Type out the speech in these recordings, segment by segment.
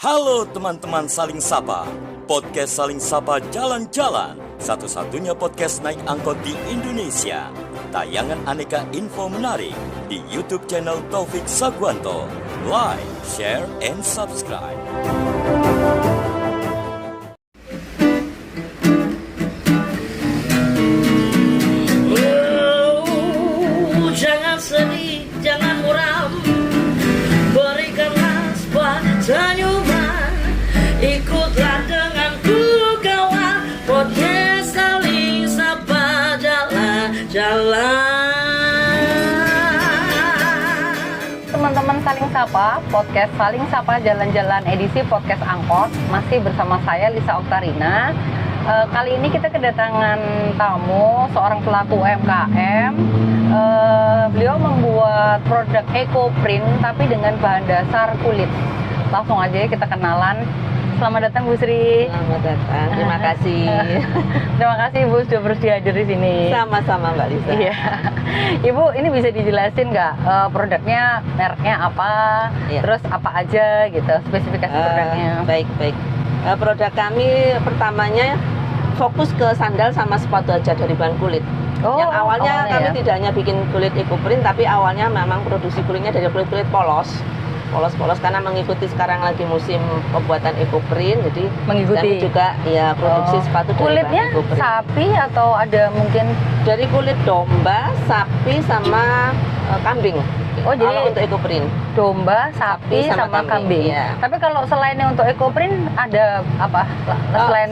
Halo teman-teman Saling Sapa, podcast Saling Sapa Jalan-Jalan, satu-satunya podcast naik angkot di Indonesia. Tayangan aneka info menarik di YouTube channel Taufik Sagwanto. Like, share, and subscribe. Jangan sedih, jangan muram, berikanlah sebuah senyuman. Ikutlah denganku kawan, podcast Saling Sapa Jalan-Jalan. Teman-teman Saling Sapa, podcast Saling Sapa Jalan-Jalan edisi podcast Angkot. Masih bersama saya Lisa Oktarina. Kali ini kita kedatangan tamu, seorang pelaku UMKM. Beliau membuat produk eco print tapi dengan bahan dasar kulit. Langsung aja kita kenalan. Selamat datang Bu Sri. Selamat datang, terima kasih. Terima kasih Bu sudah bersedia hadir di sini. Sama-sama Mbak Lisa. Iya. Ibu, ini bisa dijelasin nggak produknya, mereknya apa, Iya. terus apa aja gitu, spesifikasi produknya. Baik. Produk kami pertamanya fokus ke sandal sama sepatu aja dari bahan kulit. Oh, Yang awalnya kami ya. tidak hanya bikin kulit eco print, tapi awalnya memang produksi kulitnya dari kulit-kulit polos karena mengikuti sekarang lagi musim pembuatan eco print, jadi Mengikuti. kami juga ya produksi sepatu dari Kulitnya bahan eco print. sapi atau ada mungkin Dari kulit domba, sapi sama kambing. Oh, jadi kalau untuk eco print. domba, sapi, Sapi sama sama kambing. kambing, iya. Tapi kalau selainnya untuk eco print ada apa? Selain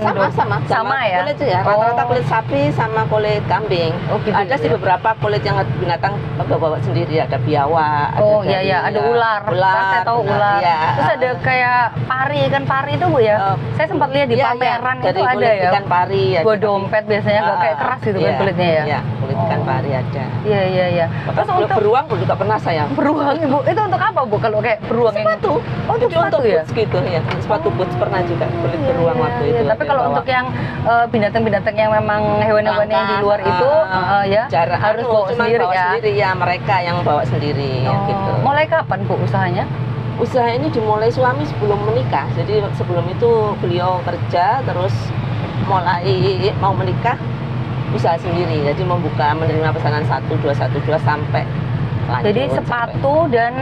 sama ya. Kulit itu ya, rata-rata kulit sapi sama kulit kambing. Oh, gitu Ada ya. sih beberapa kulit yang binatang bawa sendiri, ada biawak, Oh ada iya, ada ular. Saya tahu benar, ular. iya. Terus ada kayak pari, ikan pari itu Bu ya. Saya sempat lihat di Iya, pameran dari itu ada kulit ya. ikan pari ada. Buat dompet biasanya nggak kayak keras gitu kan Iya, kulitnya ya. Iya, kulit ikan Oh. pari ada. Iya. Terus Bahkan untuk beruang pun juga pernah saya. beruang Ibu, itu untuk apa Bu kalau kayak beruang Sepatu. Oh, untuk Jadi sepatu untuk ya? boots gitu ya. Sepatu boots pernah juga kulit beruang waktu Iya, itu. tapi kalau dibawa. untuk yang binatang-binatang yang memang hewan-hewan yang di luar itu ya jarang harus bawa cuman sendiri bawa ya. sendiri ya, mereka yang bawa sendiri ya, Oh, gitu. Mulai kapan Bu usahanya? Usaha ini dimulai suami sebelum menikah. Jadi sebelum itu beliau kerja, terus mulai mau menikah usaha sendiri. Jadi menerima pesanan 1212 sampai lanjut. Jadi sepatu dan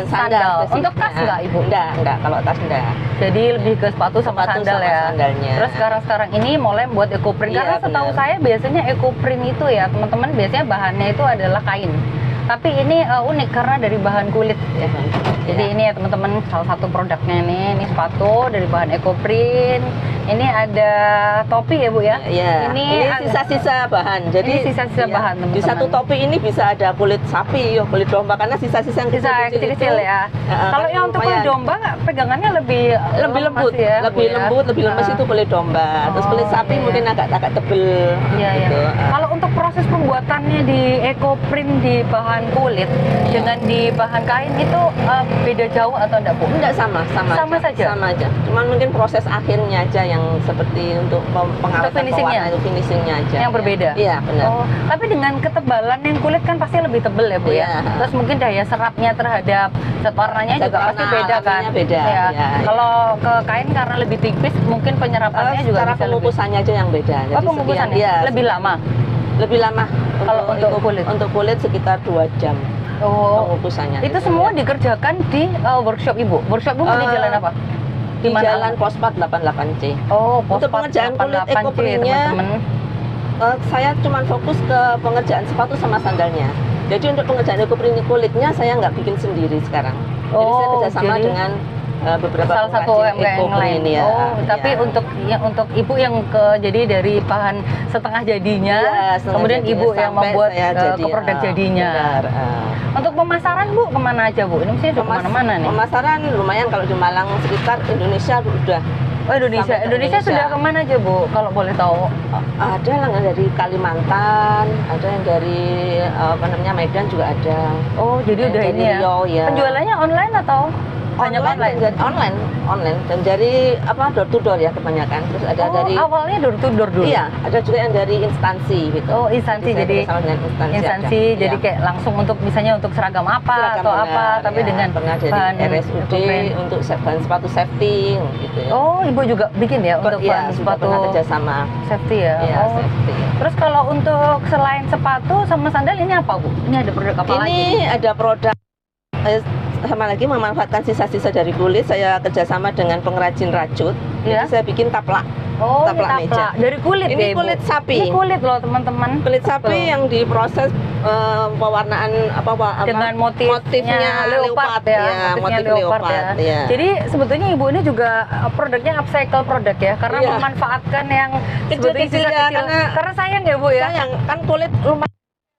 sandal. Untuk tas nggak Ibu? Enggak, kalau tas enggak. Jadi lebih ke sepatu sama Sepatu sandal sama ya. sandalnya. Terus sekarang ini mulai buat eco print. Iya, Karena setahu benar. saya biasanya eco print itu ya teman-teman biasanya bahannya itu adalah kain. Tapi ini unik karena dari bahan kulit. Ya, Jadi ini ya teman-teman salah satu produknya ini sepatu dari bahan eco print. Ini ada topi ya Bu ya. Iya. Ini sisa-sisa bahan. Jadi ini sisa-sisa iya, bahan teman-teman. di satu topi ini bisa ada kulit sapi, kulit domba karena sisa-sisa yang Sisa kecil-kecil itu, ya. Kalau yang untuk kulit lumayan. domba pegangannya lebih lemas lembut ya, Bu lebih ya? lembut, lebih lemes Nah. itu kulit domba. Terus kulit Oh, sapi iya. mungkin agak tebel. Iya. gitu. Kalau untuk proses pembuatannya di eco print di bahan kulit dengan di bahan kain itu beda jauh atau enggak Bu? Enggak sama Sama saja? Sama aja. Cuman mungkin proses akhirnya aja yang seperti untuk pengawetan finishingnya? pewarna itu finishingnya aja. Yang berbeda? Iya, benar. Oh, tapi dengan ketebalan yang kulit kan pasti lebih tebel ya Bu ya. Iya. Terus mungkin daya serapnya terhadap zat warnanya Zat juga pasti warna beda kan? alaminya beda, Ya. iya. Kalau ke kain karena lebih tipis mungkin penyerapannya juga Cara bisa lebih. pengukusannya aja yang beda. Oh, pengukusannya iya, lebih lama. lebih lama Kalau untuk kulit? Untuk kulit sekitar 2 jam Oh. pengukusannya. Itu semua dikerjakan di workshop Ibu. Workshop Ibu di jalan apa? di mana? Jalan Pospat 88C. Oh, Untuk pengerjaan kulit 88C, eco print-nya, teman-teman. Saya cuma fokus ke pengerjaan sepatu sama sandalnya. Jadi untuk pengerjaan eco print kulitnya saya nggak bikin sendiri sekarang. Jadi saya Oh, kerjasama jadi dengan beberapa salah satu pengrajin UMKM eco yang lain. print, ya. Oh, tapi Ya. untuk Ibu yang jadi dari bahan setengah jadinya, Iya, setengah kemudian jadinya Ibu yang sampai membuat saya jadi, ke produk jadinya. benar, Untuk pemasaran Bu kemana aja Bu? Ini mesti udah kemana-mana nih. Pemasaran lumayan kalau di Malang sekitar Indonesia udah Oh, Indonesia. sampai ke Indonesia sudah kemana aja Bu? Kalau boleh tahu. ada lah yang dari Kalimantan, ada yang dari Medan juga ada. Oh, jadi Yang udah dari ini ya. Riau, ya. Penjualannya online atau? Banyak online. dan online dan dari door to door ya kebanyakan. Terus ada dari awalnya door to door dulu. Iya, ada juga yang dari instansi gitu. Oh, instansi. saya Jadi bekerjasama dengan instansi, ada. jadi Iya. kayak langsung untuk misalnya untuk seragam apa Seragam atau benar, apa, tapi ya. dengan pernah dari bahan RSUD equipment. untuk bahan sepatu safety gitu ya. Oh, Ibu juga bikin ya untuk Iya, bahan sudah sepatu pernah kerjasama. safety ya. Iya, Oh. safety. Terus kalau untuk selain sepatu sama sandal ini apa, Bu? Ini ada produk apa lagi? Ini ada produk sama lagi memanfaatkan sisa-sisa dari kulit. Saya kerjasama dengan pengrajin rajut. Ya. Jadi saya bikin taplak. Oh, taplak ini meja. dari kulit Ini ya, Ibu? kulit sapi. Ini kulit loh, teman-teman. Kulit sapi yang diproses pewarnaan Dengan motifnya leopard ya, motif leopard leopard ya. ya. Jadi sebetulnya Ibu ini juga produknya upcycle produk ya, karena Iya. memanfaatkan yang sebetulnya Kecil-kecil ya, sisa-kecil. karena- Karena sayang ya, Bu ya. sayang kan kulit lumayan.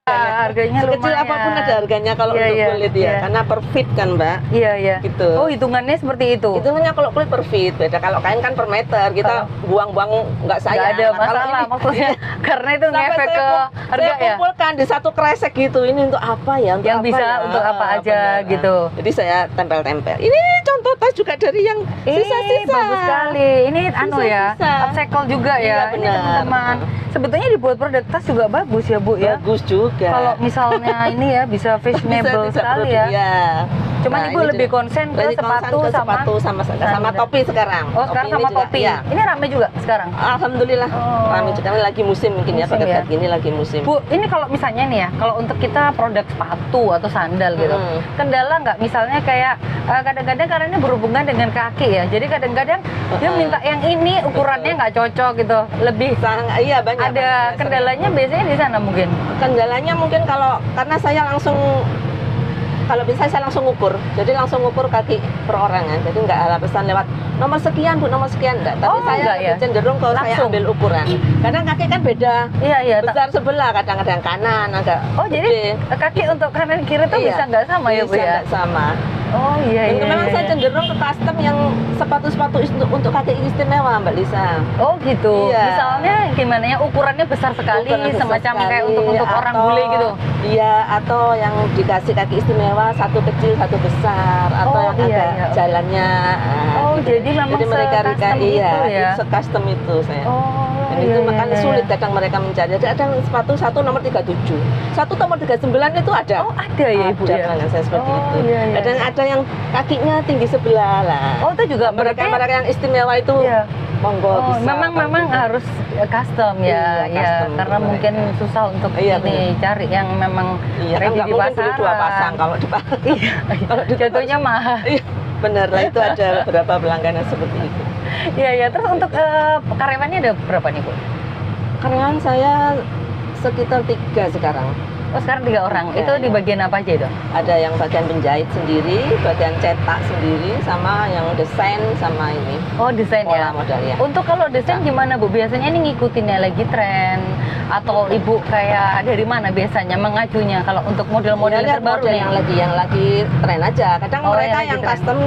Harganya Sekecil lumayan. apapun ada harganya kalau Iya, untuk iya, kulit iya. ya, karena per feet kan Mbak. Iya, iya. Gitu. Oh, hitungannya seperti itu. Hitungannya kalau kulit per feet, beda kalau kain kan per meter. Kita buang-buang nggak sayang. Nggak ada Nah, kalau masalah ini- maksudnya karena itu Sampai ngefek ke harga saya ya. kumpulkan di satu kresek gitu. Ini untuk apa ya? Untuk Yang apa bisa ya? untuk apa aja Benar. gitu. Jadi saya tempel-tempel. Ini contoh tas juga dari yang sisa-sisa. Bagus sekali. Ini anu ya, Sisa-sisa. upcycle juga Iya, ya. Ini benar. teman-teman. Sebetulnya dibuat produk tas juga bagus ya, Bu ya. Bagus juga. Kalau misalnya ini ya bisa fashionable Bisa sekali produk, ya. Cuman Nah, Ibu ini lebih juga. konsen ke Lebih konsen sepatu ke sama sepatu sama sandal. topi sekarang. Oh, sekarang Topi sama ini juga, topi. iya. Ini rame juga sekarang. Alhamdulillah. Oh. Rame juga. Ini lagi musim mungkin ya, Musim pada ya. saat ini lagi musim. Bu, ini kalau misalnya nih ya, kalau untuk kita produk sepatu atau sandal gitu, kendala nggak? Misalnya kayak kadang-kadang karena ini berhubungan dengan kaki ya, jadi kadang-kadang dia minta yang ini ukurannya nggak cocok gitu, lebih Iya banyak. ada banyak. kendalanya biasanya di sana mungkin. Kendalanya mungkin karena saya langsung kalau bisa saya langsung ngukur, jadi langsung ngukur kaki perorangan, jadi nggak ada pesan lewat nomor sekian Bu, nomor sekian enggak, tapi Oh, saya enggak ya? cenderung kalau saya Langsung? ambil ukuran. Kadang kaki kan beda, Iya iya. besar sebelah, kadang-kadang kanan agak Oh jadi gede. kaki untuk kanan kiri tuh Iya, bisa nggak sama ya Bu bisa ya? nggak sama. Oh iya Dan iya. memang iya, saya iya. cenderung ke custom yang sepatu-sepatu untuk kaki istimewa Mbak Lisa. Oh gitu. Iya. Misalnya gimana ya, ukurannya besar sekali, Ukuran besar semacam kayak sekali, untuk orang atau- bule gitu. Iya, atau yang dikasih kaki istimewa, satu kecil satu besar, atau Oh, yang iya, agak iya. jalannya. Oh, jadi memang mereka se-custom iya, itu ya? se-custom itu saya. Oh Dan iya, itu iya, makanya iya. sulit kadang mereka mencari. Jadi ada sepatu satu nomor 37, satu nomor 39 itu ada. Oh ada ya Ibu ada ya? pelanggan saya seperti Oh, itu. iya, iya. Kadang ada yang kakinya tinggi sebelah lah. Oh itu juga mereka berarti yang istimewa itu Iya. monggo Oh, bisa. memang harus custom ya, Iya, ya custom karena untuk mungkin mereka. susah untuk Iya, ini cari yang memang Iya, kan ready nggak di mungkin beli pasaran. dua pasang kalau di pasar. Iya, Kalau di jatuhnya mahal. Iya, benar lah itu ada beberapa pelanggan yang seperti itu. Iya ya. Terus untuk karyawannya ada berapa nih Bu? Karyawan saya sekitar 3 sekarang. Oh sekarang 3 orang. Iya, Itu di iya. bagian apa aja itu? Ada yang bagian penjahit sendiri, bagian cetak sendiri, sama yang desain sama ini Oh desain pola ya. modal ya. Untuk kalau desain gimana Bu? Biasanya ini ngikutinnya lagi tren atau Ibu kayak dari mana biasanya mengajunya kalau untuk model-model Lihat terbaru model nih? yang lagi tren aja. Kadang Oh, mereka yang lagi yang tren. custom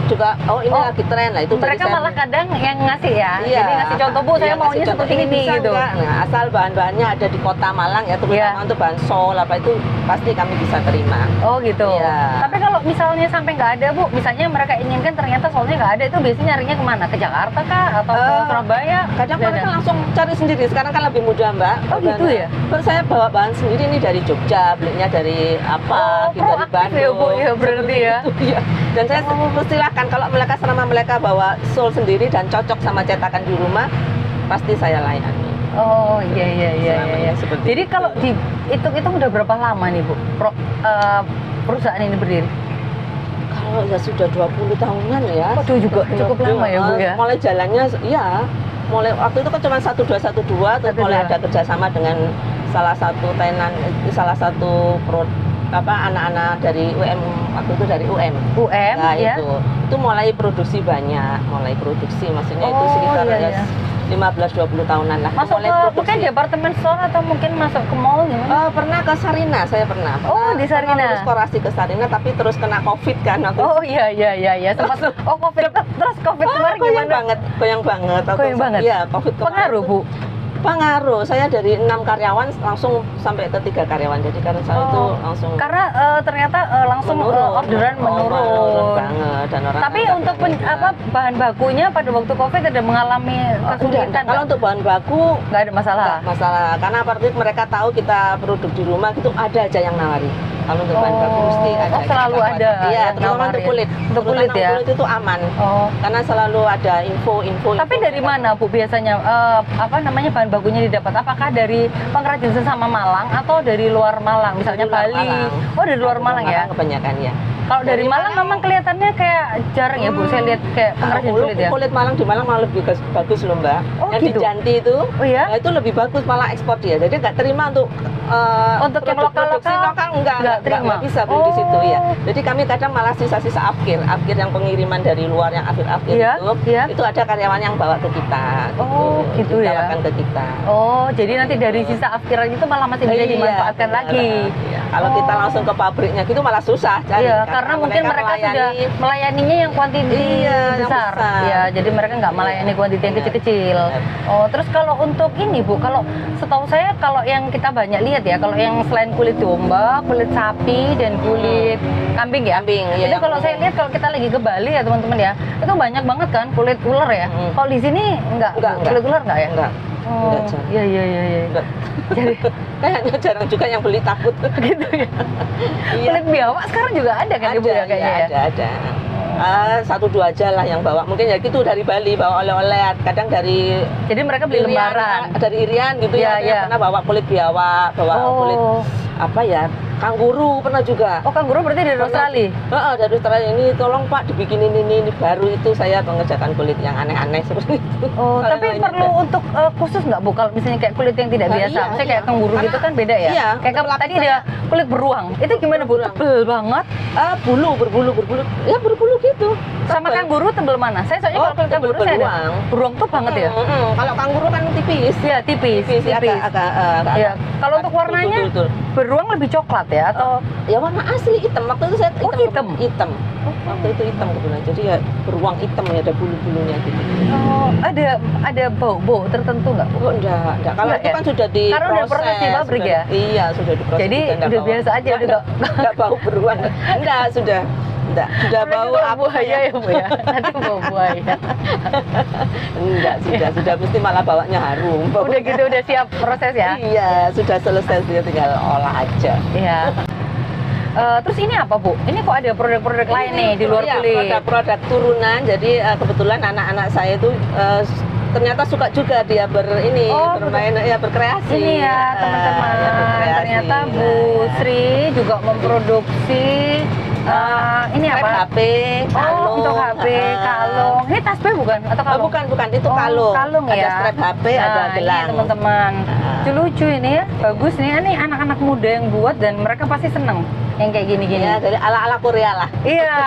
juga ini Oh, lagi tren lah itu. Mereka jadi saya- malah kadang yang ngasih ya. Iya. Jadi ngasih contoh Bu, saya Iya, maunya ngasih contoh, seperti ini bisa gitu. enggak? Nah, asal bahan-bahannya ada di kota Malang ya, terutama Iya. untuk bahan sol apa itu pasti kami bisa terima. Oh gitu. Iya. Tapi kalau misalnya sampai nggak ada Bu, misalnya mereka inginkan ternyata soalnya nggak ada, itu biasanya nyarinya kemana? Ke Jakarta kah? Atau ke Surabaya? Kadang Nggak mereka ada? langsung cari sendiri. Sekarang kan lebih mudah Mbak. Oh, gitu ya? Terus saya bawa bahan sendiri nih dari Jogja, belinya dari apa? Oh, gitu, dari proaktif ya, Bu, ya, berarti ya. Iya. Dan saya persilahkan kalau mereka selama mereka bawa sol sendiri dan cocok sama cetakan di rumah, pasti saya layani. Oh iya iya iya. Selama iya. ini seperti Jadi itu. kalau dihitung-hitung udah berapa lama nih Bu perusahaan ini berdiri? Kalau ya sudah 20 tahunan ya. Waduh, juga cukup lama ya, Bu, ya? Mulai jalannya, iya. Mulai waktu itu kan cuma 1212, terus 12. mulai ada kerjasama dengan salah satu tenan, salah satu anak-anak dari UM, waktu itu dari UM. UM Nah, ya? itu mulai produksi banyak, mulai produksi maksudnya itu Oh, sekitar iya, ya iya. 15-20 tahunan lah. Masuk mulai ke produksi. mungkin departemen store atau mungkin masuk ke mall gimana? Pernah ke Sarina, saya pernah. Oh, di Sarina. Pernah lulus korasi ke Sarina, tapi terus kena COVID kan waktu itu. Oh iya iya iya iya sempat. Oh Covid terus Covid kemarin goyang gimana? banget, goyang banget. Goyang banget? Iya, COVID kemarin Pengaruh tuh Bu? Pengaruh. Saya dari 6 karyawan langsung sampai ke 3 karyawan. Jadi karena saya itu langsung Karena ternyata langsung menurun. orderan menurun. Menurun banget dan orang Tapi nggak untuk berminat. bahan bakunya pada waktu Covid ada mengalami kesulitan Enggak. Kalau nggak? untuk bahan baku Nggak ada masalah. enggak masalah. Karena apalagi mereka tahu kita produk di rumah itu ada aja yang nawari. Kalau untuk bahan baku mesti ada. Oh, selalu kita ada Iya, yang terutama untuk nawarin. kulit. Untuk kulit Terutama ya? kulit itu aman. Oh. Karena selalu ada info. Tapi dari mana Bu biasanya bahan bakunya didapat? Apakah dari pengrajin sesama Malang atau dari luar Malang, misalnya Dari luar Bali? Malang. Oh, dari luar Malang ya. Kebanyakan ya. Kalau dari Malang memang kelihatannya kayak jarang ya Bu. Saya lihat kayak pengrajin kulit ya. Kulit Malang di Malang malah lebih bagus loh Mbak. Oh, yang gitu? di Janti itu, Oh ya? nah, itu lebih bagus malah ekspor dia. Jadi nggak terima untuk Untuk yang produksi lokal-lokal lokal nggak terima? nggak bisa beli di situ ya. Oh. Jadi kami kadang malah sisa-sisa afkir yang pengiriman dari luar yang afkir Iya, itu, iya. itu ada karyawan yang bawa ke kita. Oh, gitu ya. Ditawarkan ke kita. Oh, jadi nanti dari sisa afkiran itu malah masih bisa Iya, dimanfaatkan benar. lagi. Iya. Kalau Oh. kita langsung ke pabriknya gitu malah susah cari. Iya, karena mungkin mereka sudah melayaninya yang kuantiti Iya, yang besar. besar. Ya, jadi mereka nggak melayani kuantiti yang Benar. kecil-kecil. Benar. Oh, terus kalau untuk ini Bu, kalau setahu saya kalau yang kita banyak lihat ya, kalau yang selain kulit domba, kulit sapi dan kulit kambing ya. Kambing, iya, Itu yang kalau saya lihat kalau kita lagi ke Bali ya teman-teman ya, itu banyak banget kan kulit ular ya. Kalau di sini enggak, Enggak. kulit ular enggak ya? Enggak. Oh, Enggak, jarang. iya. Enggak. Jadi Kayaknya jarang juga yang beli takut. gitu ya. Iya. Kulit biawak sekarang juga ada kan Ibu ya kayaknya ya? ada. 1-2 aja lah yang bawa. Mungkin ya gitu dari Bali bawa oleh-oleh. Kadang dari Jadi mereka beli Irian, lembaran. dari Irian gitu Iya, ya. Ada yang iya. pernah bawa kulit biawak, bawa kulit Oh. apa ya? Kangguru pernah juga. Oh, kanguru berarti dari Australia? Dari Australia ini tolong Pak dibikinin ini baru itu saya mengerjakan kulit yang aneh-aneh seperti itu. Oh, Kalau tapi yang perlu lainnya untuk khusus nggak Bu? Kalau misalnya kayak kulit yang tidak Nah, biasa, iya, misalnya kayak iya. kanguru Karena- gitu kan beda ya? iya, Kayak untuk tadi ada kulit beruang. Itu gimana Bu? Beruang. Tebel banget. berbulu. Ya berbulu gitu. Sama Tebal. kanguru tebel mana? Saya soalnya Oh, kalau kulit kanguru tebel saya ada. beruang. Beruang tuh banget ya? Kalau kanguru kan tipis. Iya, tipis. Ya, agak Iya. Kalau untuk warnanya betul. beruang lebih coklat ya atau Ya warna asli hitam. Waktu itu saya Oh, hitam? Hitam. Waktu itu hitam kebetulan. Jadi ya beruang hitam ya ada bulu-bulunya gitu. oh, ada bau tertentu nggak Bu? Oh enggak. Kalau Enggak itu ya? kan sudah diproses. Karena udah proses di pabrik ya? Iya, sudah diproses. Jadi udah biasa aja, udah enggak bau beruang. Enggak, sudah. Enggak, sudah bau Nanti apa buaya ya Bu ya? Nanti bau buaya. Enggak, sudah mesti malah bawanya harum. Udah gitu udah siap proses ya? Iya, sudah selesai dia tinggal olah aja. Iya. Terus ini apa Bu? Ini kok ada produk-produk lain nih di luar Iya, kulit? produk-produk turunan. Jadi kebetulan anak-anak saya itu ternyata suka juga dia bermain ya berkreasi. Ini ya teman-teman. Ya, berkreasi. Ternyata Bu Sri juga memproduksi ini Strap apa? HP, kalung. Oh, untuk HP, kalung. Ini tasbih bukan? Atau kalung? Bukan itu Oh, kalung. kalung ada ya. strap HP, Nah, ada ini gelang. teman-teman. Lucu ini ya, bagus nih. Ini anak-anak muda yang buat dan mereka pasti seneng yang kayak gini-gini. Ya, dari ala-ala Korea lah. Iya,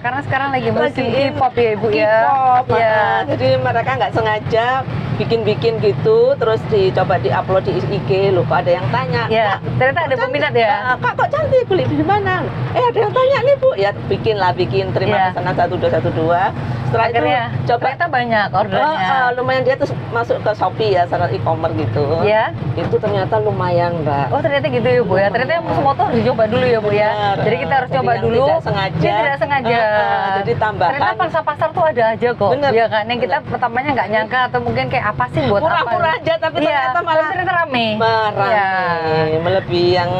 karena sekarang lagi musim Lagi K-pop ya Ibu ya. K-pop, Iya. jadi mereka nggak sengaja bikin gitu, terus dicoba diupload di IG, loh kok ada yang tanya. Ya, "Kak, ternyata kok ada cantik? peminat ya. Kak kok cantik, beli di mana? Ada yang tanya nih Bu, ya bikin terima Iya. pesanan 1212. Setelah Akhirnya itu coba ternyata banyak ordernya. lumayan dia terus masuk ke Shopee ya, secara e-commerce gitu. Ya. Itu ternyata lumayan Mbak. Oh ternyata gitu ya Bu ya. Ternyata yang semua tuh harus dicoba dulu ya Bu ya. Benar. Jadi kita harus Jadi coba yang dulu. tidak sengaja. Yang tidak sengaja. Jadi tambahan. Ternyata pangsa pasar tuh ada aja kok. Bener. Ya kan. Yang kita pertamanya nggak nyangka atau mungkin kayak apa sih buat Pura-pura apa? aja, tapi Iya, ternyata malah ternyata rame. Merame, Iya. melebihi yang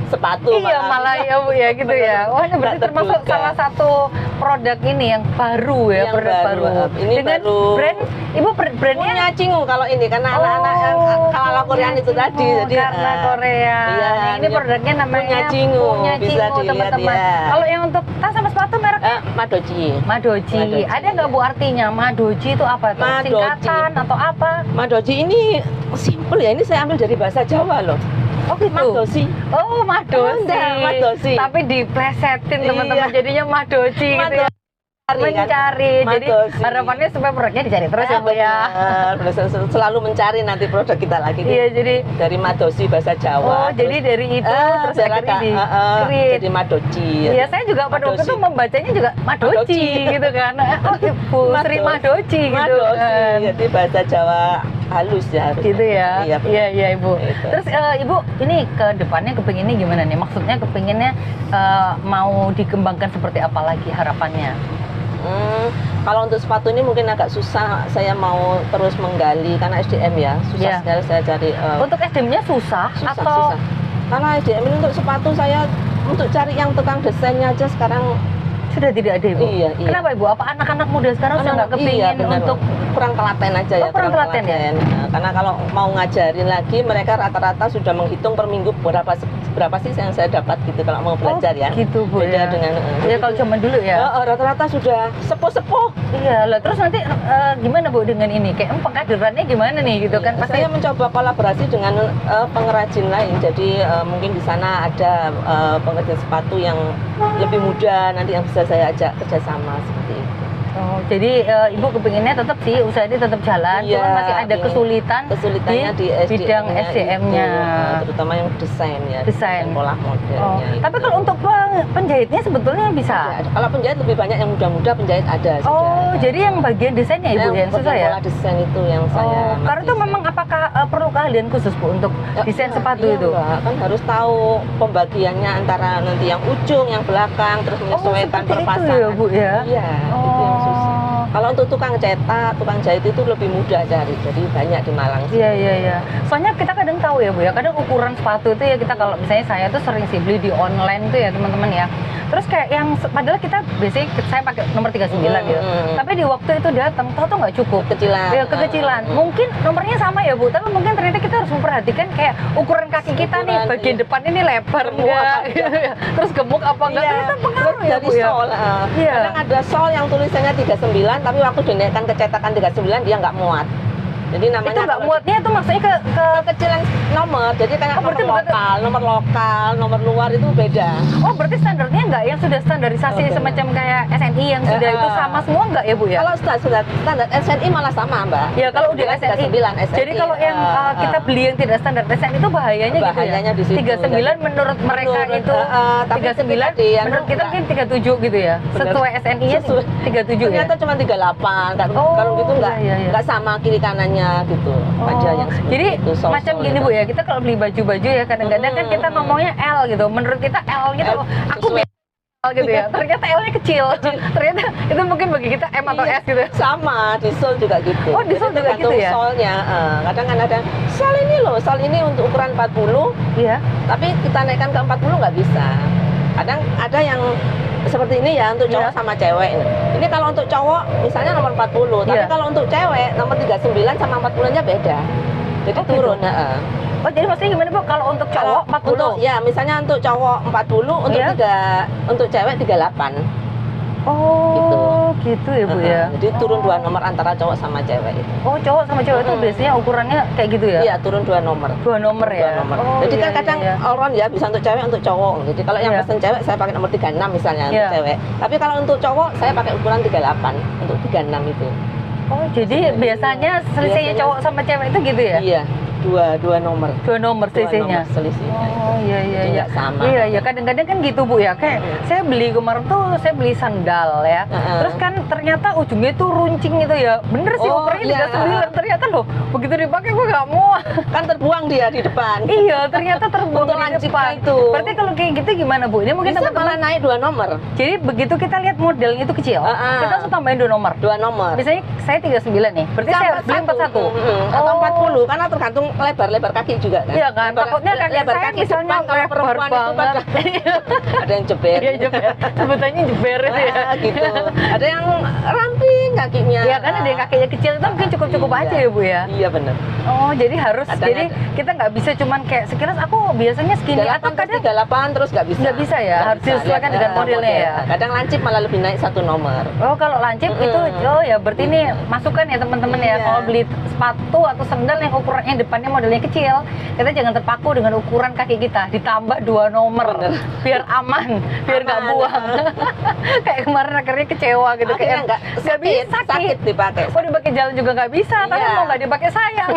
sepatu. Iya malah ya Bu ya gitu ya. Wah ini berarti Nggak termasuk terduga. salah satu produk ini yang baru ya, Yang produk baru. baru. Ini dengan baru. brand, Ibu brandnya Punya Cingu kalau ini karena anak-anak yang ala Korean itu punya tadi. Cingu, Jadi karena Korea. Iya, Nah, ini produknya namanya Punya Cingu, Punya bisa Cingu, dilihat teman-teman. ya. Kalau yang untuk tas sama sepatu merek Madoji. Madoji. Madoji. Ada nggak Bu artinya? Madoji itu apa tuh? Madoji. Singkatan atau apa? Madoji ini simple ya. Ini saya ambil dari bahasa Jawa loh. Oh gitu. Madosi. Oh Madoji. Enggak, Madosi. Tapi diplesetin teman-teman Iya. jadinya Madoji gitu ya. Mencari. Jadi Madosi. harapannya supaya produknya dicari terus ya Bu ya. Benar, selalu mencari nanti produk kita lagi. Iya jadi Dari Madosi bahasa oh Jawa. jadi dari itu terus biar akhirnya agak, di create. jadi Madoji. Iya, saya juga pada waktu Madosi. itu membacanya juga Madoji Madoji. gitu kan. Oh, Ibu Sri Madoji gitu Madosi, kan. jadi bahasa Jawa halus ya. Harus Gitu ya. Iya, benar. Iya Ibu. Gitu. Terus Ibu ini ke depannya kepinginnya gimana nih? Maksudnya kepinginnya mau dikembangkan seperti apa lagi harapannya? Kalau untuk sepatu ini mungkin agak susah, saya mau terus menggali karena SDM ya, susah Iya. sekali saya cari. Untuk SDM-nya susah atau susah. Karena SDM ini untuk sepatu saya untuk cari yang tukang desainnya aja sekarang sudah tidak ada Ibu? Iya. Kenapa Ibu? Apa anak-anak muda sekarang sudah nggak kepingin benar. untuk kurang telaten aja ya. Oh, kurang telaten ya? Nah, karena kalau mau ngajarin lagi mereka rata-rata sudah menghitung per minggu berapa sih yang saya dapat gitu kalau mau belajar ya. Gitu Bu Beda ya. dengan Ya kalau zaman dulu ya. rata-rata sudah sepuh-sepuh. Iya lah. Terus nanti gimana Bu dengan ini? Kayak pengkaderannya gimana nih gitu kan? Pasti Saya mencoba kolaborasi dengan pengrajin lain. Jadi mungkin di sana ada pengrajin sepatu yang lebih muda nanti yang bisa saya ajak kerjasama seperti itu. Oh, jadi Ibu kepinginnya tetap sih usaha ini tetap jalan, Iya, cuman masih ada iya. kesulitannya Kesulitannya di bidang SDM-nya. terutama yang desain ya, Desain. pola modelnya. itu. Tapi kalau untuk penjahitnya sebetulnya bisa. Ada. Kalau penjahit lebih banyak yang muda-muda, penjahit ada. Oh, sudah. jadi yang bagian desainnya Ibu yang susah ya? Pola desain itu yang saya. Karena itu memang apakah perlu keahlian khusus Bu untuk desain sepatu iya, itu? Enggak. Kan harus tahu pembagiannya antara nanti yang ujung, yang belakang, terus menyesuaikan seperti itu perpasangan. ya, Bu, ya? Iya, itu yang susah. Kalau untuk tukang cetak, tukang jahit itu lebih mudah cari, jadi banyak di Malang. Iya. Soalnya kita kadang tahu ya Bu ya, kadang ukuran sepatu itu ya kita kalau misalnya saya tuh sering sih beli di online tuh ya teman-teman ya. Terus kayak yang padahal kita biasanya saya pakai nomor 39 gitu. Tapi di waktu itu datang tahu tuh nggak cukup. Kecilan. Ya, kekecilan. Mungkin nomornya sama ya Bu, tapi mungkin ternyata kita harus memperhatikan kayak ukuran kaki kita nih, Ukuran, bagian iya. depan ini lebar Gemuk enggak, apa enggak. terus gemuk apa enggak, Iya, ternyata pengaruh ya dari Bu ya. sol. Iya. Kadang ada sol yang tulisannya 39, tapi waktu dinaikkan ke cetakan 39 dia nggak muat. Jadi namanya Itu nggak kalau muatnya itu maksudnya ke kekecilan nomor. Jadi kayak Oh, berarti nomor lokal, nomor luar itu beda. Oh, berarti standarnya nggak yang sudah standarisasi benar. semacam kayak SNI yang sudah itu sama semua nggak ya Bu ya? Kalau sudah standar SNI malah sama, Mbak. Ya kalau udah SNI. 39 SNI. Jadi kalau yang kita beli yang tidak standar SNI itu bahayanya, Bahayanya gitu di ya. situ. 39 menurut mereka Menurut, itu tapi 39, tadi yang menurut kita enggak. mungkin 37 gitu ya. Benar. Sesuai SNI-nya Sesuai. 37 ya. Ternyata cuma 38. Oh, Kalau gitu nggak iya. nggak sama kiri kanannya gitu. Aja yang seperti Jadi itu, sol-sol macam gini gitu. Bu ya, kita kalau beli baju-baju ya kadang-kadang kan kita ngomongnya L gitu. Menurut kita L gitu, L, aku sesuai. L gitu ya. Ternyata L-nya kecil. Ternyata itu mungkin bagi kita M atau Iya, S gitu. sama di sol juga gitu. Oh, di sol Jadi juga gitu tergantung ya? solnya. Kadang kan ada sol ini loh, sol ini untuk ukuran 40, Iya. tapi kita naikkan ke 40 nggak bisa. Kadang ada yang seperti ini ya untuk cowok Iya. sama cewek. Ini kalau untuk cowok misalnya nomor 40, tapi Iya. kalau untuk cewek nomor 39 sama 40-nya beda. Jadi Oh, gitu? turun. Oh, jadi maksudnya gimana Bu? Kalau untuk cowok 40. Untuk ya misalnya untuk cowok 40, untuk Iya. untuk cewek 38. Oh, gitu ya Bu ya. Jadi turun 2 nomor antara cowok sama cewek itu. Oh, cowok sama cewek itu biasanya ukurannya kayak gitu ya? Iya, turun 2 nomor. 2 nomor ya. 2 nomor. Oh, Jadi iya, kan kadang iya. orang ya bisa untuk cewek, untuk cowok. Jadi kalau yang Iya. pesen cewek saya pakai nomor 36 misalnya untuk Iya. cewek. Tapi kalau untuk cowok saya pakai ukuran 38 untuk 36 itu. Oh, jadi biasanya selisihnya Biasanya- cowok sama cewek itu gitu ya? Iya, dua nomor. 2 nomor Dua selisihnya. nomor selisihnya. Oh, iya Jadi iya. nggak sama. Iya, kadang-kadang kan gitu Bu ya. Kayak saya beli kemarin tuh saya beli sandal ya. Terus kan ternyata ujungnya tuh runcing gitu ya. Bener sih Oh, ukurannya iya. 39. Ternyata loh, begitu dipakai gue nggak mau. Kan terbuang dia di depan. Iya, ternyata terbuang Untuk di lancipnya depan. itu. Berarti kalau kayak gitu gimana Bu? Ini mungkin Bisa teman-teman. malah naik 2 nomor. Jadi begitu kita lihat modelnya itu kecil, kita langsung tambahin 2 nomor. 2 nomor. Misalnya saya 39 nih, berarti saya harus beli 41. Atau 40 karena tergantung lebar kaki juga kan. Iya kan, takutnya kaki lebar saya kaki misalnya depan, kalau lebar perempuan itu banget. kan ada yang jeber. Iya, jeber. Sebutannya jeber itu ya. Gitu. Ada yang ramping kakinya. Iya kan ada yang kakinya kecil itu mungkin cukup-cukup Iya. aja ya Bu ya. Iya benar. Oh, jadi harus Kadang jadi kita nggak bisa cuman kayak sekilas aku biasanya segini atau 38 kadang 38 terus nggak bisa. Nggak bisa ya? Nggak Harus bisa. disesuaikan dengan modelnya ya? Kadang lancip malah lebih naik 1 nomor. Oh, kalau lancip itu oh ya berarti ini masukan ya teman-teman ya Iya. kalau beli sepatu atau sandal yang ukurannya depan depannya modelnya kecil, kita jangan terpaku dengan ukuran kaki kita, ditambah 2 nomor. Bener. Biar aman, biar nggak Aman. buang. Kayak kemarin akhirnya kecewa gitu, Akhirnya kayak nggak bisa sakit dipakai. mau dipakai jalan juga nggak bisa, tapi Iya. mau nggak dipakai sayang.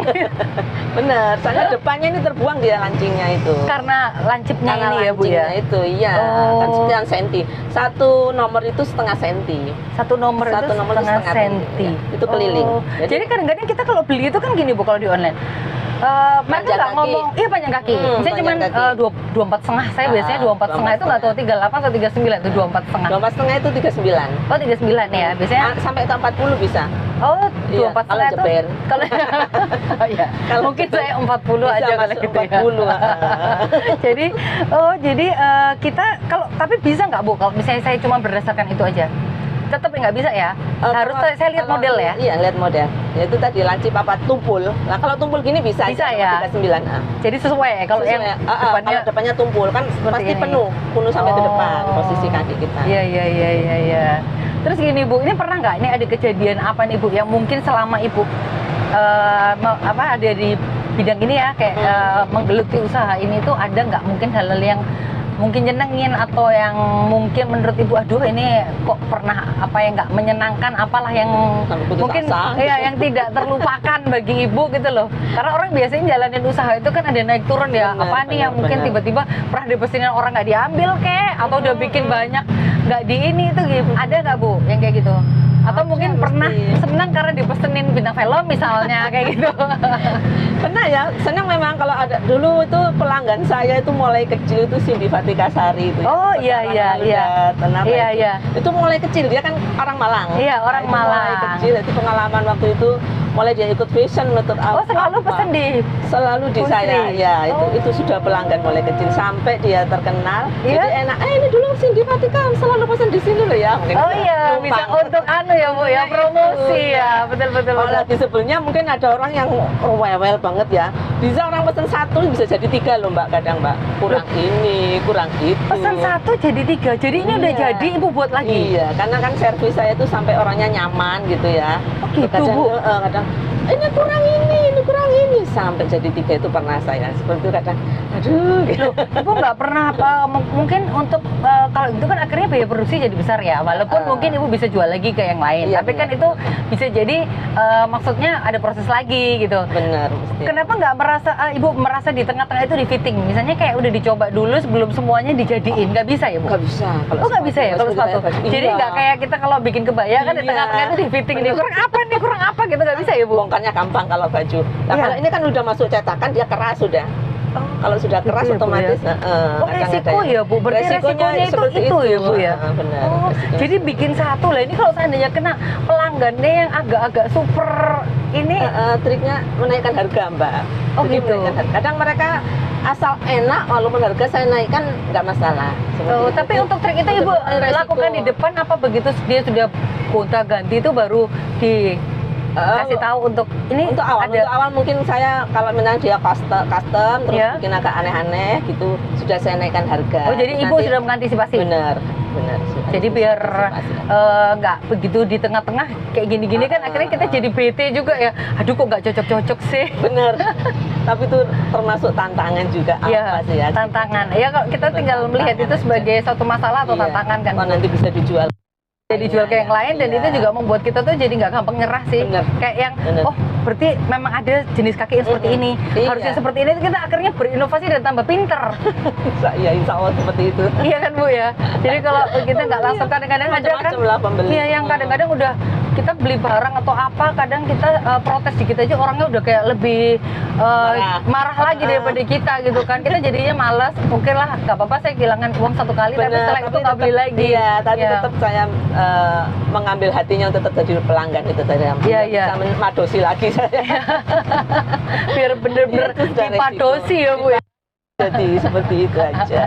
Bener, soalnya depannya ini terbuang dia lancingnya itu. Karena lancipnya Karena ini ya Bu ya. lancingnya itu, iya, Oh. kan sekian senti. 1 nomor itu setengah senti. Satu nomor itu Satu nomor itu setengah setengah senti. ya. Itu keliling. Oh. Jadi kadang-kadang kita kalau beli itu kan gini Bu, kalau di online. Mereka Panjang nggak kaki. ngomong, iya panjang kaki. Misalnya cuma panjang kaki. 24,5. Saya biasanya 24,5 itu nggak tahu 38 atau 39 itu 24,5. 24,5 itu 39. Oh 39 ya, biasanya. Sampai ke 40 bisa. Oh Iya, 24,5 kalau itu. jeber. Kalau oh iya. Kalau Mungkin jeber, saya 40 bisa aja kalau masuk gitu ya. 40. Jadi kita kalau tapi bisa nggak Bu kalau misalnya saya cuma berdasarkan itu aja? Tetap nggak bisa ya? Harus Kalau- saya lihat kalau- model ya. Iya, lihat model. Ya itu tadi lancip apa tumpul. Nah, kalau tumpul gini bisa Bisa aja, ya? 39A. Jadi sesuai ya kalau yang depannya. kalau depannya tumpul kan seperti pasti ini. penuh sampai ke depan Oh. posisi kaki kita. Iya. Terus gini Bu, ini pernah nggak? Ini ada kejadian apa nih Bu yang mungkin selama Ibu ada di bidang ini ya, kayak menggeluti usaha ini tuh ada nggak mungkin hal-hal yang mungkin nyenengin atau yang mungkin menurut Ibu aduh ini kok pernah apa yang nggak menyenangkan, apalah yang Sampai putus mungkin asa. ya yang tidak terlupakan bagi Ibu gitu loh. Karena orang biasanya jalanin usaha itu kan ada naik turun ya. Benar, Apa nih yang benar, mungkin benar. tiba-tiba pernah dipesenin orang nggak diambil kek, atau udah bikin banyak nggak di ini itu gitu. Ada nggak Bu yang kayak gitu? Atau Ada, mungkin mesti. pernah senang karena dipesenin bintang film misalnya kayak gitu. Pernah ya, senang memang kalau ada dulu itu pelanggan saya itu mulai kecil itu Cindy Fatika Sari itu. Oh, iya. Iya. Itu mulai kecil, dia kan orang Malang. Iya, orang Nah, itu mulai Malang. kecil, itu pengalaman waktu itu mulai dia ikut fashion menutup Oh selalu pesen di selalu di Putri. saya ya Oh. itu sudah pelanggan mulai kecil sampai dia terkenal. Iya? Jadi enak, ini dulu Cindy Fatika selalu pesen di sini loh ya. Mungkin Oh iya, bisa numpang. untuk anu ya Bu ya, promosi ya. Betul. Kalau lagi sebelumnya mungkin ada orang yang rewel banget ya. Bisa orang pesen 1 bisa jadi 3 loh Mbak, kadang Mbak. Kurang ini, kurang itu. Pesan 1 jadi 3. Jadi ini udah Iya. jadi Ibu buat lagi. Iya, karena kan servis saya itu sampai orangnya nyaman gitu ya. Oh, gitu, kadang, Bu? Kadang ini kurang ini sampai jadi 3 itu pernah saya seperti itu kadang aduh gitu. Ibu nggak pernah mungkin untuk kalau itu kan akhirnya biaya produksi jadi besar ya, walaupun mungkin Ibu bisa jual lagi ke yang lain. Iya, Tapi kan benar. itu bisa jadi maksudnya ada proses lagi gitu. Benar mesti. Kenapa nggak merasa Ibu merasa di tengah-tengah itu di fitting? Misalnya kayak udah dicoba dulu sebelum semuanya dijadiin, nggak bisa ya Bu? Nggak bisa kalau Oh nggak bisa ya kalau sepatu. Jadi Iya. nggak kayak kita kalau bikin kebaya kan di Iya. tengah-tengah itu di fitting nih kurang apa gitu, nggak bisa ya Bu? bongkarnya gampang kalau baju. Nah, Iya. kalau ini kan udah masuk cetakan dia keras sudah. Kalau sudah keras Gitu ya, Bu, otomatis ya? Oh kadang resiko ada yang- ya Bu, berarti resikonya seperti itu ya Bu ya? Benar. Oh, resikonya. jadi bikin satu lah. Ini kalau seandainya kena pelanggannya yang agak-agak super ini, triknya menaikkan harga Mbak. Oh, Jadi gitu. menaikkan harga. Kadang mereka asal enak walaupun harga saya naikkan nggak masalah. Seperti oh, itu. tapi untuk trik itu Ibu Untuk resiko. lakukan di depan apa begitu dia sudah gonta ganti itu baru dikasih tahu untuk ini untuk awal mungkin saya kalau memang dia custom terus Iya. bikin agak aneh-aneh gitu sudah saya naikkan harga. Oh jadi Ibu Nanti- sudah mengantisipasi. benar. Jadi biar nggak begitu di tengah-tengah kayak gini-gini kan akhirnya kita jadi bete juga ya. Aduh kok nggak cocok-cocok sih. benar. Tapi itu termasuk tantangan juga Iya, apa sih ya? tantangan. Ya kalau kita tinggal melihat itu sebagai suatu masalah atau Iya. tantangan kan. Oh, nanti bisa dijual. Jadi dijual ke yang lain dan Iya. itu juga membuat kita tuh jadi nggak gampang nyerah sih. Bener. Kayak yang Bener. oh berarti memang ada jenis kaki yang seperti ini. Iya. Harusnya seperti ini kita akhirnya berinovasi dan tambah pinter. Ya insya Allah seperti itu. Iya kan Bu ya. Jadi kalau kita nggak langsung kadang-kadang ada kan. Macam-macam lah pembeli. Iya yang kadang-kadang udah kita beli barang atau apa kadang kita protes dikit aja orangnya udah kayak lebih marah lagi daripada kita gitu kan. Kita jadinya malas. Mungkin lah nggak apa-apa saya kehilangan uang satu kali tapi Benar, setelah itu nggak beli lagi. Iya, tapi Iya. tetap saya mengambil hatinya untuk tetap jadi pelanggan itu tadi. Iya, iya. Bisa madosi lagi saya. Biar bener-bener Itu sudah dipadosi ya Bu ya. Jadi seperti itu aja.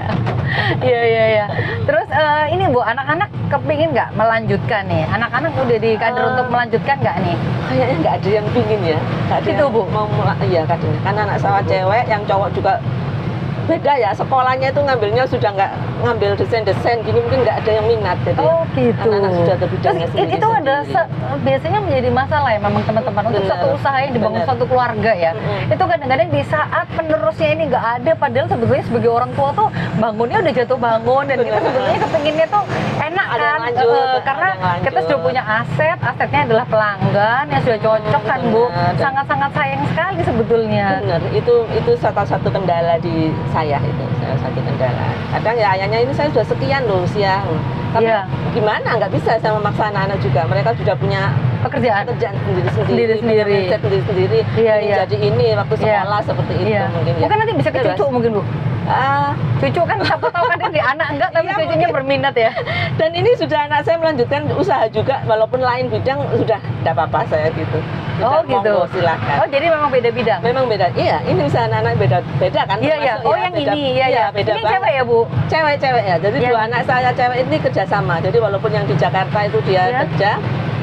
Iya. Terus ini Bu, anak-anak kepingin nggak melanjutkan nih? Anak-anak udah di kader untuk melanjutkan nggak nih? Kayaknya nggak ada yang pingin ya. Nggak ada Gitu, yang Bu? Mau iya kadang. Karena anak saya cewek, yang cowok juga beda ya, sekolahnya itu ngambilnya sudah nggak ngambil desain gini, mungkin nggak ada yang minat, jadi Oh gitu. anak-anak sudah ke bidangnya Terus itu ada biasanya menjadi masalah ya memang teman-teman untuk Benar. satu usaha yang dibangun Benar. satu keluarga ya. Itu kadang-kadang di saat penerusnya ini nggak ada, padahal sebetulnya sebagai orang tua tuh bangunnya udah jatuh bangun dan kita Benar. sebetulnya kepinginnya tuh enak Ada yang kan. lanjut, Karena ada yang lanjut. kita sudah punya asetnya adalah pelanggan yang sudah cocok kan Bu. Benar. Sangat-sangat sayang sekali sebetulnya. Benar, itu salah satu kendala di saya, itu salah satu kendala. Kadang ya ayahnya ini saya sudah sekian loh usia, tapi Iya. gimana, nggak bisa saya memaksa anak-anak juga. Mereka sudah punya Pekerjaan. sendiri-sendiri, sendiri-sendiri. Iya, Ingin iya. jadi ini waktu Iya. sekolah seperti itu Iya. mungkin ya. Mungkin nanti bisa ke Terus, cucu mungkin Bu. ah, Cucu kan siapa tahu kan di anak enggak tapi Iya, cucunya mungkin. berminat ya. dan ini sudah anak saya melanjutkan usaha juga, walaupun lain bidang sudah tidak apa-apa saya gitu. Oh Sudah, gitu. monggo, silakan. Oh jadi memang beda bidang. Memang beda, iya. Ini usaha anak-anak beda kan? Iya iya. termasuk Oh ya, yang beda, ini iya ya. beda Ini banget. cewek ya Bu. Cewek ya, jadi Yang- dua anak saya cewek ini kerjasama. Jadi walaupun yang di Jakarta itu dia Ya. kerja,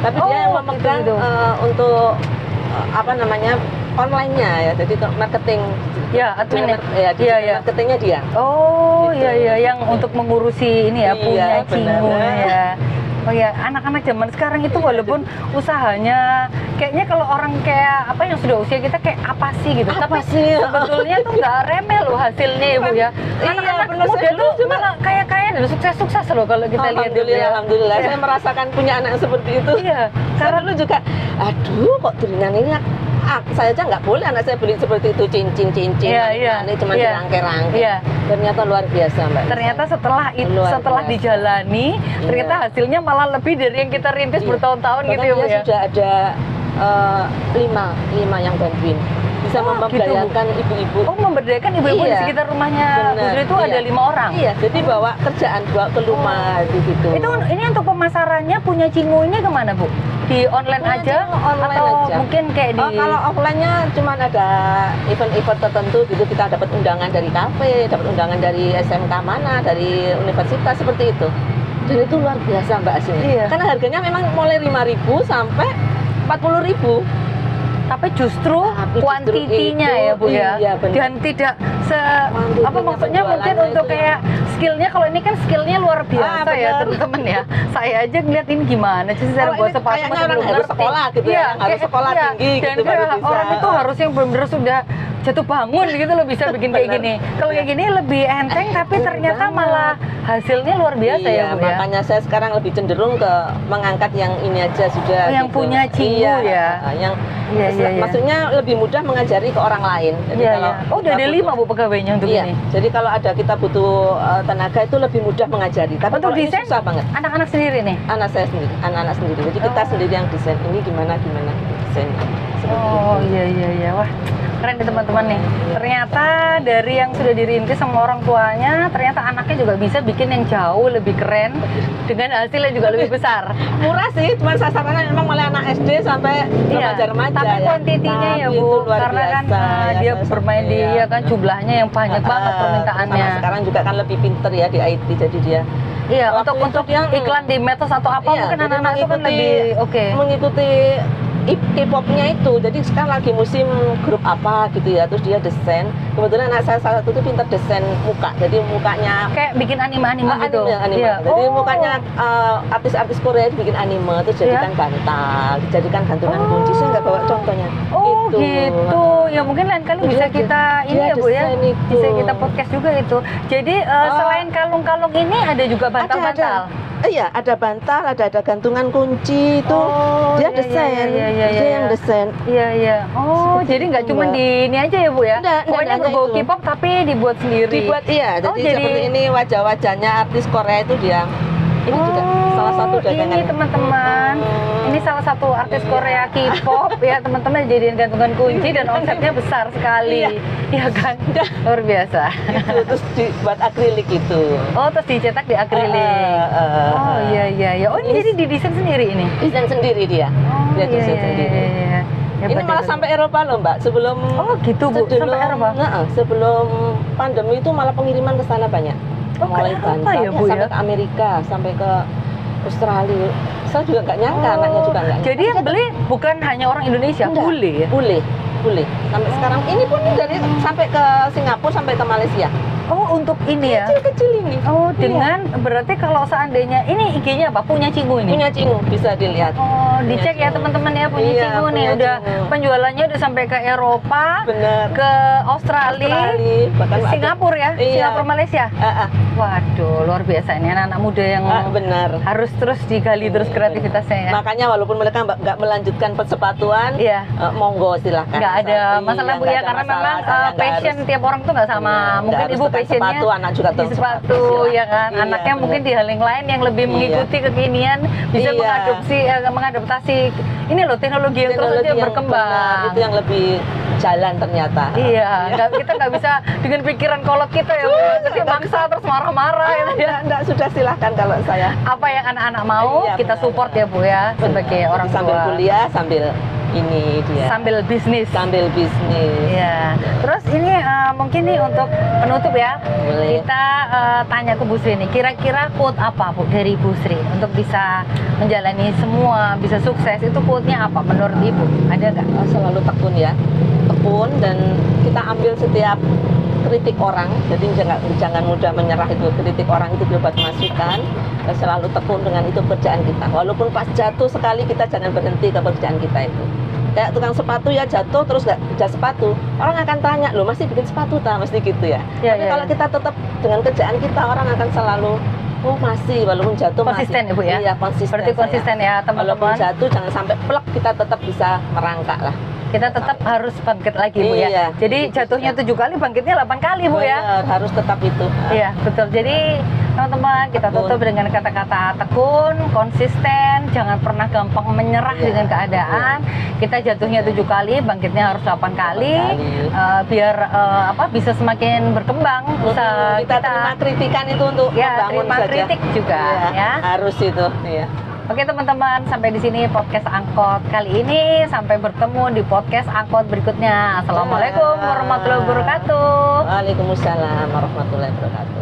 tapi dia yang Oh, memegang gitu. untuk apa namanya online-nya ya. Jadi untuk marketing. Ya, admin ya. Ya, Iya, iya. marketingnya dia. Oh Gitu. iya iya yang untuk mengurusi ini ya Iya, punya benar. Cimu ya. Oh ya, anak-anak zaman sekarang itu walaupun usahanya kayaknya kalau orang kayak apa yang sudah usia kita kayak apa sih gitu. Apa Tapi sih? sebetulnya tuh nggak remeh loh hasilnya Ibu ya. Iya, Anak-anak benar. muda Saya tuh dulu juga- malah kaya-kaya dan sukses-sukses loh kalau kita lihat Ibu ya. Alhamdulillah, Iya. saya merasakan punya anak yang seperti itu. Iya, Karena dulu juga, aduh kok turunan ini saya aja nggak boleh anak saya beli seperti itu, cincin Iya, iya. ini cuma Iya. dirangkai-rangkai. Iya. Ternyata luar biasa Mbak. Ternyata setelah Luar setelah biasa. dijalani, Iya. ternyata hasilnya malah lebih dari yang kita rintis Iya. bertahun-tahun gitu Bahkan ya Bu dia ya. sudah ada lima yang bantuin, bisa Oh, memberdayakan ibu-ibu. Oh memberdayakan ibu-ibu di Iya. sekitar rumahnya Bu Benar, Sri itu iya. ada 5 orang. Iya, jadi bawa kerjaan bawa ke rumah gitu. Itu ini untuk pemasarannya punya Cimu ini kemana Bu? Di online Punya aja Cimu online atau aja. mungkin kayak di Kalau offline-nya cuma ada event-event tertentu gitu, kita dapat undangan dari kafe, dapat undangan dari SMK mana, dari universitas seperti itu. Dan itu luar biasa Mbak hasilnya. Iya. Karena harganya memang mulai 5.000 sampai 40.000. tapi justru Tapi justru kuantitinya itu, ya Bu ya. iya, benar. Dan tidak Kuantitinya, apa maksudnya mungkin penjualannya untuk itu ya. kayak skillnya kalau ini kan skillnya luar biasa ya benar. teman-teman ya. Saya aja ngeliat ini gimana sih cara Kalau buat ini sepatu kayaknya masih orang belum harus ngerti. sekolah gitu ya, yang harus sekolah tinggi Dan gitu baru kayak bisa. orang itu harus yang benar-benar sudah jatuh bangun gitu loh bisa bikin kayak Benar. gini. Kalau kayak gini lebih enteng tapi Benar ternyata banget. malah hasilnya luar biasa Iya, ya Bu ya. makanya saya sekarang lebih cenderung ke mengangkat yang ini aja sudah. Oh, yang gitu. punya Cimu Iya, ya. Yang Iya, iya, iya. maksudnya lebih mudah mengajari ke orang lain. Jadi Iya, kalau iya. Oh, udah kita ada butuh- 5 Bu pegawainya untuk Iya, ini. jadi kalau ada kita butuh tenaga itu lebih mudah mengajari. Tapi Untuk kalau ini desain susah banget. anak-anak sendiri nih. Anak saya sendiri, anak-anak sendiri. Jadi kita Oh. sendiri yang desain ini gimana gitu desainnya. Seperti Oh itu. iya iya iya wah keren nih teman-teman nih. Ternyata dari yang sudah dirintis sama orang tuanya, ternyata anaknya juga bisa bikin yang jauh lebih keren dengan hasilnya juga lebih besar. Murah sih, cuma sasarannya memang mulai anak SD sampai remaja-remaja. Tapi ya. kuantitinya ya Tapi Bu, itu luar karena kan biasa, ya, dia saya bermain di seperti ya kan jumlahnya yang banyak banget permintaannya. Sama sekarang juga kan lebih pinter ya di IT, jadi dia Iya waktu untuk itu untuk dia, iklan di medsos atau apa iya, mungkin jadi anak-anak itu kan mengikuti- lebih oke. mengikuti K-popnya itu. Jadi sekarang lagi musim grup apa gitu ya, terus dia desain. Kebetulan anak saya salah satu itu pinter desain muka, jadi mukanya Kayak bikin anime-anime gitu. anime. Iya. Jadi Oh. mukanya artis-artis Korea bikin anime, terus jadikan bantal, dijadikan gantungan kunci. Saya nggak bawa contohnya. Oh Itu. gitu, ya mungkin lain kali Dia bisa de- kita ini dia ya Bu ya, desain itu. bisa kita podcast juga itu. Jadi selain kalung-kalung ini ada juga bantal-bantal. Iya, ada bantal, ada gantungan kunci itu. Oh, Dia iya, desain, iya, iya, dia iya. yang desain. Iya iya. Oh Seperti jadi nggak itu, cuma Mbak. di ini aja ya Bu ya? Enggak, Pokoknya hanya berbau itu. K-pop tapi dibuat sendiri. Dibuat iya, Oh, jadi seperti ini wajah-wajahnya artis Korea itu dia. Ini juga salah satu dagangan. Ini teman-teman, ini salah satu artis Korea K-pop ya teman-teman jadiin gantungan kunci dan omsetnya besar sekali, iya kan? Luar biasa. Itu terus dibuat akrilik itu. Oh terus dicetak di akrilik. Oh iya iya iya. Oh ini jadi didesain sendiri ini. Desain sendiri dia. Oh Dia iya desain iya sendiri. iya. iya. Ini Hebat, malah hebat. sampai Eropa loh Mbak. Sebelum Oh gitu Bu, sampai Eropa. Sebelum pandemi itu malah pengiriman ke sana banyak. Oh, ke Mulai Eropa bantal, ya, Bu, sampai ya? ke Amerika, sampai ke Australia. Saya juga nggak nyangka, Oh, anaknya juga nggak nyangka. jadi yang beli bukan hanya orang Indonesia, Enggak. bule ya? Bule. Sampai sekarang ini pun dari sampai ke Singapura, sampai ke Malaysia. Oh, untuk ini ya. Kecil-kecil ini. Oh, Iya. dengan berarti kalau seandainya ini IG-nya apa? Punya Cingu ini. Punya Cingu, bisa dilihat. Oh, dicek ya Cingu. teman-teman ya, punya Iya, Cingu nih. punya Udah Cingu. penjualannya udah sampai ke Eropa, Bener. ke Australia, bahkan ada- Singapura ya, Iya. Singapura, Malaysia. Waduh, luar biasa ini anak-anak muda yang Benar. harus terus digali terus kreativitasnya ya. Makanya walaupun mereka nggak melanjutkan persepatuan, Iya. Monggo silahkan. Nggak ada masalah Bu nggak ya, ada karena masalah. memang Saya nggak passion harus- tiap orang tuh nggak sama. Benar, Mungkin nggak ibu harus tekan passionnya sepatu, anak juga di tekan sepatu silahkan. ya kan. Iya, Anaknya mungkin benar. di hal yang lain yang lebih Iya. mengikuti kekinian, bisa Iya. mengadaptasi ini loh teknologi yang terus Teknologi aja yang berkembang. benar, itu yang lebih jalan ternyata. Iya, kita nggak bisa dengan pikiran kolot kita ya, Bu. Nanti maksa terus marah-marah gitu ya. Enggak, sudah silahkan kalau saya. Apa yang anak-anak mau Iya, kita benar, support ya Bu ya, sebagai Benar. orang sambil tua. kuliah, sambil ini dia. Sambil bisnis. Sambil bisnis. Iya. Terus ini mungkin nih untuk penutup ya, Boleh. kita tanya ke Bu Sri nih, kira-kira quote apa Bu dari Bu Sri untuk bisa menjalani semua, bisa sukses, itu quote-nya apa menurut Ibu? Ada nggak? Selalu tekun ya, tekun, dan kita ambil setiap kritik orang, jadi jangan mudah menyerah. Itu kritik orang itu buat masukan, dan selalu tekun dengan itu pekerjaan kita. Walaupun pas jatuh sekali, kita jangan berhenti ke pekerjaan kita itu. Kayak tukang sepatu ya, jatuh terus nggak kerja sepatu, orang akan tanya, loh masih bikin sepatu tak, mesti gitu ya. Iya, Tapi iya, kalau iya. kita tetap dengan kerjaan kita, orang akan selalu, oh masih, walaupun jatuh Konsisten masih. ya Bu ya? Iya, konsisten. Berarti konsisten ya Walaupun teman-teman. jatuh jangan sampai plek, kita tetap bisa merangkak lah. Kita tetap harus bangkit lagi Bu ya. Iya. Jadi jatuhnya 7 kali, bangkitnya 8 kali Bu ya. Benar, harus tetap itu. Iya, betul. Jadi teman-teman, kita Tekun. tutup dengan kata-kata tekun, konsisten, jangan pernah gampang menyerah Iya, dengan keadaan. Kita jatuhnya 7 kali, bangkitnya harus 8 kali. 8 kali. Biar bisa semakin berkembang usaha kita terima kritikan itu untuk Ya, membangun terima saja. kritik juga, Iya, ya. harus itu. Iya. Oke teman-teman, sampai di sini podcast Angkot kali ini. Sampai bertemu di podcast Angkot berikutnya. Assalamualaikum warahmatullahi wabarakatuh. Waalaikumsalam warahmatullahi wabarakatuh.